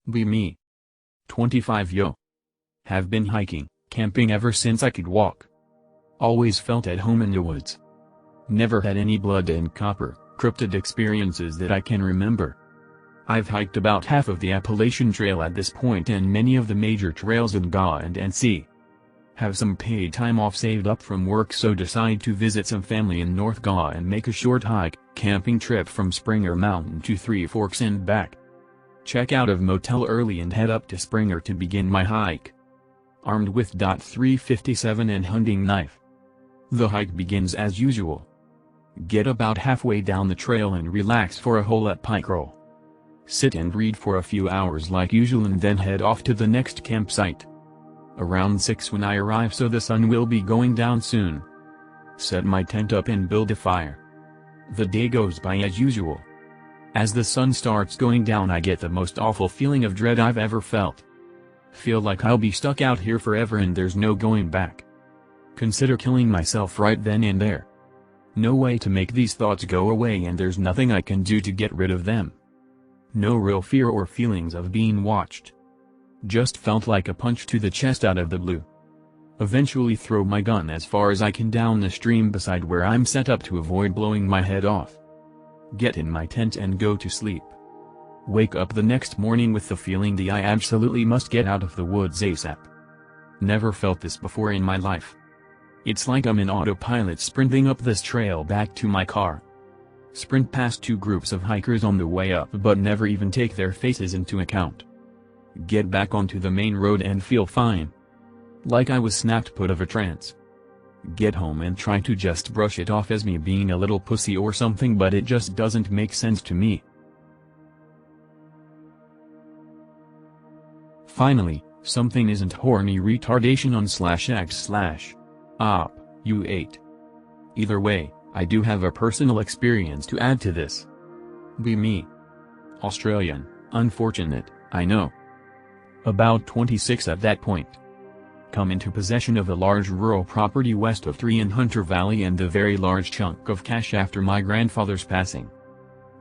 Be me. 25 yo. Have been hiking, camping ever since I could walk. Always felt at home in the woods. Never had any blood and copper, cryptid experiences that I can remember. I've hiked about half of the Appalachian Trail at this point and many of the major trails in GA and NC. Have some paid time off saved up from work, so decide to visit some family in North GA and make a short hike, camping trip from Springer Mountain to Three Forks and back. Check out of motel early and head up to Springer to begin my hike. Armed with .357 and hunting knife. The hike begins as usual. Get about halfway down the trail and relax for a hole-up pike roll. Sit and read for a few hours like usual and then head off to the next campsite. Around 6 when I arrive, so the sun will be going down soon. Set my tent up and build a fire. The day goes by as usual. As the sun starts going down, I get the most awful feeling of dread I've ever felt. Feel like I'll be stuck out here forever and there's no going back. Consider killing myself right then and there. No way to make these thoughts go away and there's nothing I can do to get rid of them. No real fear or feelings of being watched. Just felt like a punch to the chest out of the blue. Eventually throw my gun as far as I can down the stream beside where I'm set up to avoid blowing my head off. Get in my tent and go to sleep. Wake up the next morning with the feeling that I absolutely must get out of the woods ASAP. Never felt this before in my life. It's like I'm in autopilot sprinting up this trail back to my car. Sprint past 2 groups of hikers on the way up but never even take their faces into account. Get back onto the main road and feel fine. Like I was snapped out of a trance. Get home and try to just brush it off as me being a little pussy or something, but it just doesn't make sense to me. Finally, something isn't horny retardation on /x/op, U8. Either way, I do have a personal experience to add to this. Be me. Australian, unfortunate, I know. About 26 at that point. Come into possession of a large rural property west of Tree and Hunter Valley and a very large chunk of cash after my grandfather's passing.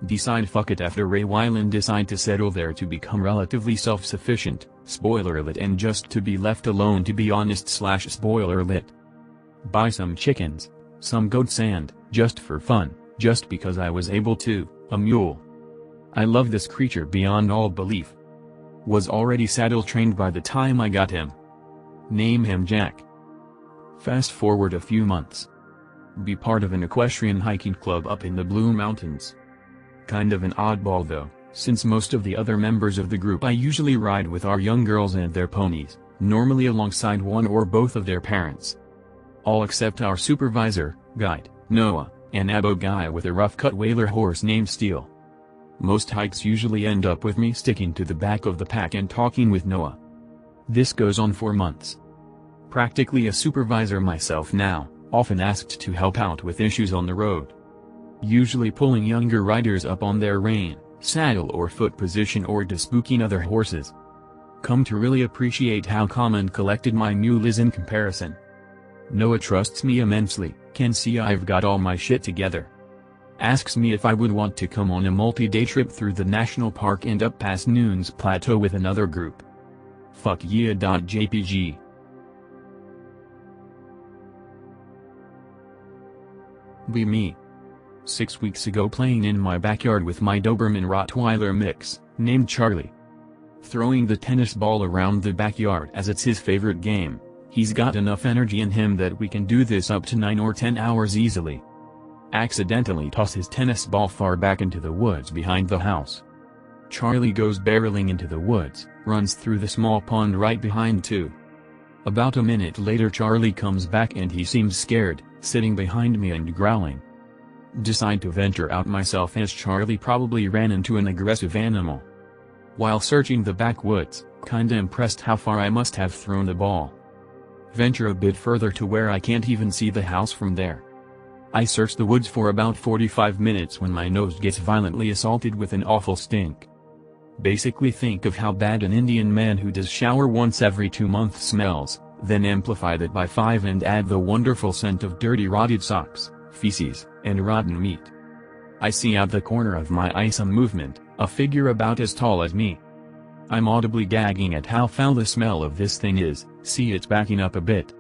Decide fuck it after a while and decide to settle there to become relatively self-sufficient, spoiler alert, and just to be left alone, to be honest / spoiler alert. Buy some chickens, some goats, and, just for fun, just because I was able to, a mule. I love this creature beyond all belief. Was already saddle trained by the time I got him. Name him Jack. Fast forward a few months. Be part of an equestrian hiking club up in the Blue Mountains. Kind of an oddball though, since most of the other members of the group I usually ride with are young girls and their ponies, normally alongside one or both of their parents. All except our supervisor, guide, Noah, an abo guy with a rough-cut whaler horse named Steel. Most hikes usually end up with me sticking to the back of the pack and talking with Noah. This goes on for months. Practically a supervisor myself now, often asked to help out with issues on the road. Usually pulling younger riders up on their rein, saddle or foot position, or despooking other horses. Come to really appreciate how calm and collected my mule is in comparison. Noah trusts me immensely, can see I've got all my shit together. Asks me if I would want to come on a multi-day trip through the national park and up past Noon's Plateau with another group. Fuck yeah. JPG. Be me. 6 weeks ago, playing in my backyard with my Doberman Rottweiler mix, named Charlie. Throwing the tennis ball around the backyard as it's his favorite game. He's got enough energy in him that we can do this up to 9 or 10 hours easily. Accidentally toss his tennis ball far back into the woods behind the house. Charlie goes barreling into the woods, runs through the small pond right behind too. About a minute later Charlie comes back and he seems scared, sitting behind me and growling. Decide to venture out myself as Charlie probably ran into an aggressive animal. While searching the backwoods, kinda impressed how far I must have thrown the ball. Venture a bit further to where I can't even see the house from there. I search the woods for about 45 minutes when my nose gets violently assaulted with an awful stink. Basically think of how bad an Indian man who does shower once every 2 months smells, then amplify that by 5 and add the wonderful scent of dirty rotted socks, feces, and rotten meat. I see out the corner of my eye some movement, a figure about as tall as me. I'm audibly gagging at how foul the smell of this thing is. See, it's backing up a bit.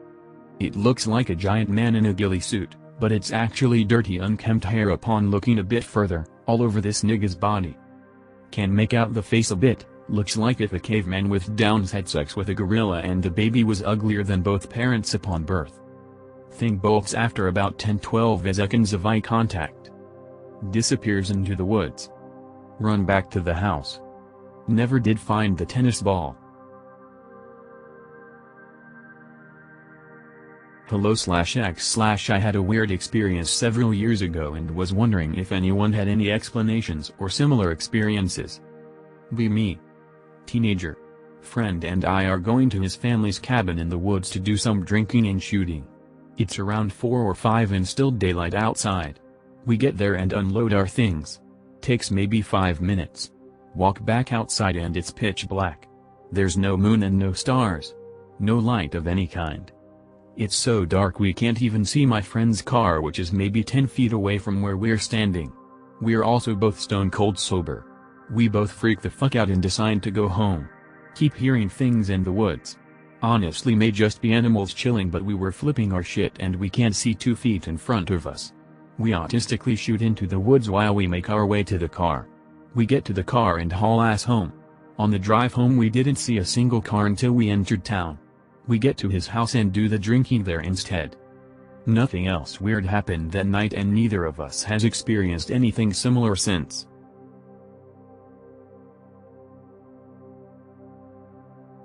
It looks like a giant man in a ghillie suit, but it's actually dirty unkempt hair upon looking a bit further, all over this nigga's body. Can make out the face a bit, looks like if a caveman with Downs had sex with a gorilla and the baby was uglier than both parents upon birth. Thing bolts after about 10-12 seconds of eye contact. Disappears into the woods. Run back to the house. Never did find the tennis ball. Hello/X/ I had a weird experience several years ago and was wondering if anyone had any explanations or similar experiences. Be me. Teenager. Friend and I are going to his family's cabin in the woods to do some drinking and shooting. It's around 4 or 5 and still daylight outside. We get there and unload our things. Takes maybe 5 minutes. Walk back outside and it's pitch black. There's no moon and no stars. No light of any kind. It's so dark we can't even see my friend's car, which is maybe 10 feet away from where we're standing. We're also both stone cold sober. We both freak the fuck out and decide to go home. Keep hearing things in the woods. Honestly, may just be animals chilling, but we were flipping our shit and we can't see 2 feet in front of us. We autistically shoot into the woods while we make our way to the car. We get to the car and haul ass home. On the drive home we didn't see a single car until we entered town. We get to his house and do the drinking there instead. Nothing else weird happened that night and neither of us has experienced anything similar since.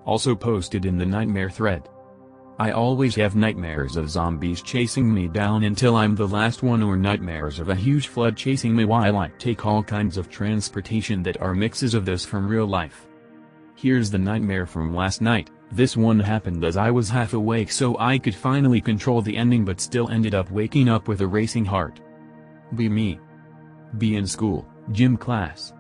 Also posted in the nightmare thread. I always have nightmares of zombies chasing me down until I'm the last one, or nightmares of a huge flood chasing me while I take all kinds of transportation that are mixes of those from real life. Here's the nightmare from last night. This one happened as I was half awake so I could finally control the ending, but still ended up waking up with a racing heart. Be me. Be in school, gym class.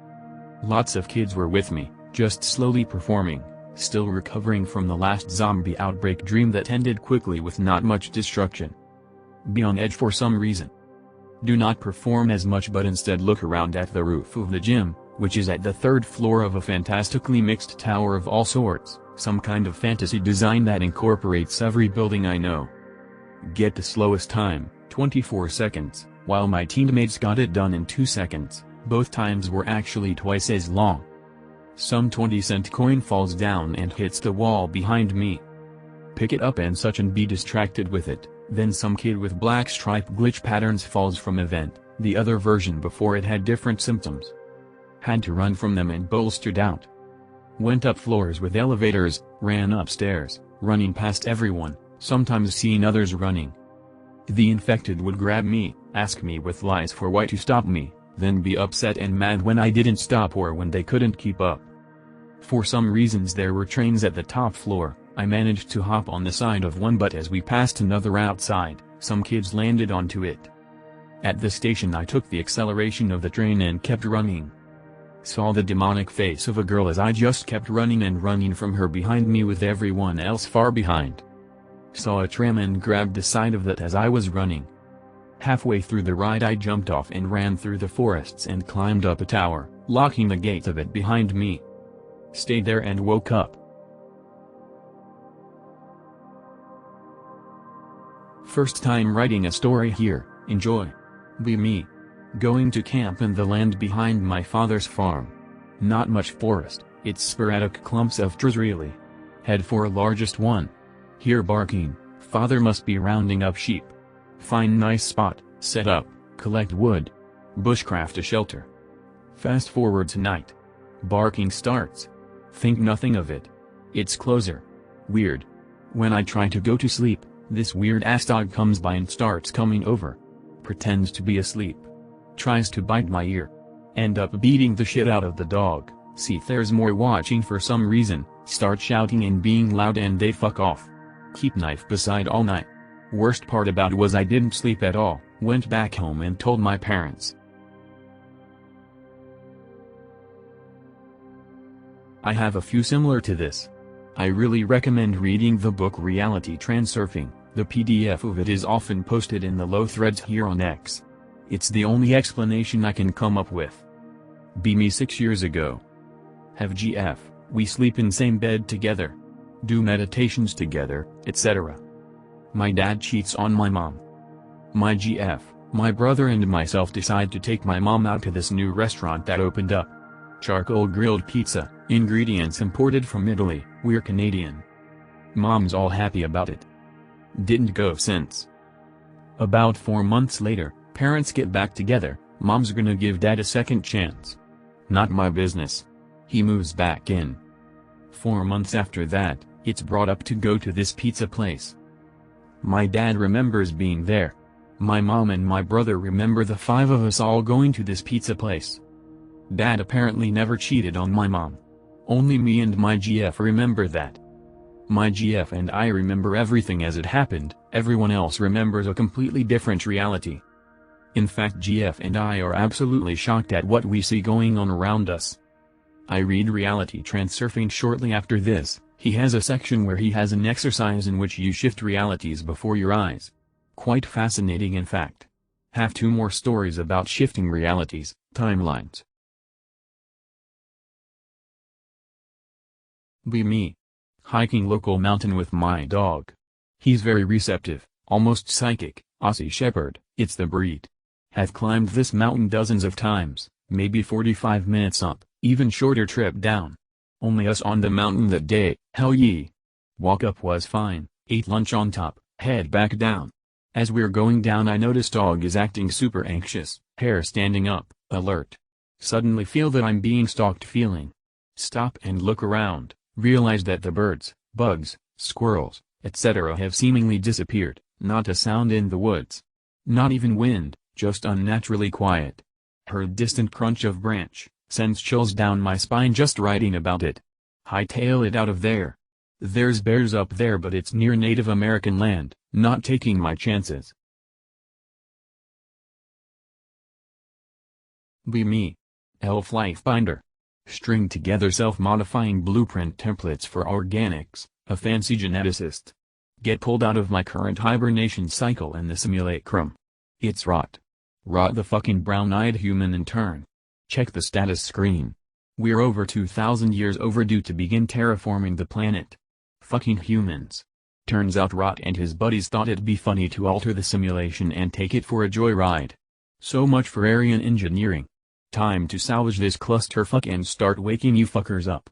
Lots of kids were with me, just slowly performing, still recovering from the last zombie outbreak dream that ended quickly with not much destruction. Be on edge for some reason. Do not perform as much but instead look around at the roof of the gym, which is at the 3rd floor of a fantastically mixed tower of all sorts, some kind of fantasy design that incorporates every building I know. Get the slowest time, 24 seconds, while my teammates got it done in 2 seconds, both times were actually twice as long. Some 20-cent coin falls down and hits the wall behind me. Pick it up and such and be distracted with it, then some kid with black stripe glitch patterns falls from a vent, the other version before it had different symptoms. Had to run from them and bolstered out. Went up floors with elevators, ran upstairs, running past everyone, sometimes seeing others running. The infected would grab me, ask me with lies for why to stop me, then be upset and mad when I didn't stop or when they couldn't keep up. For some reasons there were trains at the top floor. I managed to hop on the side of one, but as we passed another outside, some kids landed onto it. At the station I took the acceleration of the train and kept running. Saw the demonic face of a girl as I just kept running and running from her behind me with everyone else far behind. Saw a tram and grabbed the side of that as I was running. Halfway through the ride I jumped off and ran through the forests and climbed up a tower, locking the gate of it behind me. Stayed there and woke up. First time writing a story here, enjoy. Be me. Going to camp in the land behind my father's farm. Not much forest, it's sporadic clumps of trees really. Head for largest one. Hear barking, father must be rounding up sheep. Find nice spot, set up, collect wood. Bushcraft a shelter. Fast forward to night. Barking starts. Think nothing of it. It's closer. Weird. When I try to go to sleep, this weird ass dog comes by and starts coming over. Pretends to be asleep. Tries to bite my ear. End up beating the shit out of the dog. See there's more watching for some reason, start shouting and being loud and they fuck off. Keep knife beside all night. Worst part about it was I didn't sleep at all, went back home and told my parents. I have a few similar to this. I really recommend reading the book Reality Transurfing. The PDF of it is often posted in the low threads here on X. It's the only explanation I can come up with. Be me 6 years ago. Have GF, We sleep in same bed together. Do meditations together, etc. My dad cheats on my mom. My GF, my brother and myself decide to take my mom out to this new restaurant that opened up. Charcoal grilled pizza, ingredients imported from Italy, we're Canadian. Mom's all happy about it. Didn't go since. About 4 months later, parents get back together, mom's gonna give dad a second chance. Not my business. He moves back in. 4 months after that, it's brought up to go to this pizza place. My dad remembers being there. My mom and my brother remember the 5 of us all going to this pizza place. Dad apparently never cheated on my mom. Only me and my GF remember that. My GF and I remember everything as it happened, everyone else remembers a completely different reality. In fact, GF and I are absolutely shocked at what we see going on around us. I read Reality Transurfing shortly after this. He has a section where he has an exercise in which you shift realities before your eyes. Quite fascinating in fact. Have 2 more stories about shifting realities, timelines. Be me. Hiking local mountain with my dog. He's very receptive, almost psychic, Aussie Shepherd, it's the breed. Have climbed this mountain dozens of times, maybe 45 minutes up, even shorter trip down. Only us on the mountain that day, hell ye. Walk up was fine, ate lunch on top, head back down. As we're going down I notice dog is acting super anxious, hair standing up, alert. Suddenly feel that I'm being stalked feeling. Stop and look around, realize that the birds, bugs, squirrels, etc. have seemingly disappeared, not a sound in the woods. Not even wind, just unnaturally quiet. Heard distant crunch of branch, sends chills down my spine just writing about it. Hightail it out of there. There's bears up there but it's near Native American land, not taking my chances. Be me. Elf Life Binder. String together self-modifying blueprint templates for organics, a fancy geneticist. Get pulled out of my current hibernation cycle in the simulacrum. It's rot. Rot the fucking brown-eyed human in turn. Check the status screen. We're over 2,000 years overdue to begin terraforming the planet. Fucking humans. Turns out Rot and his buddies thought it'd be funny to alter the simulation and take it for a joyride. So much for Aryan engineering. Time to salvage this clusterfuck and start waking you fuckers up.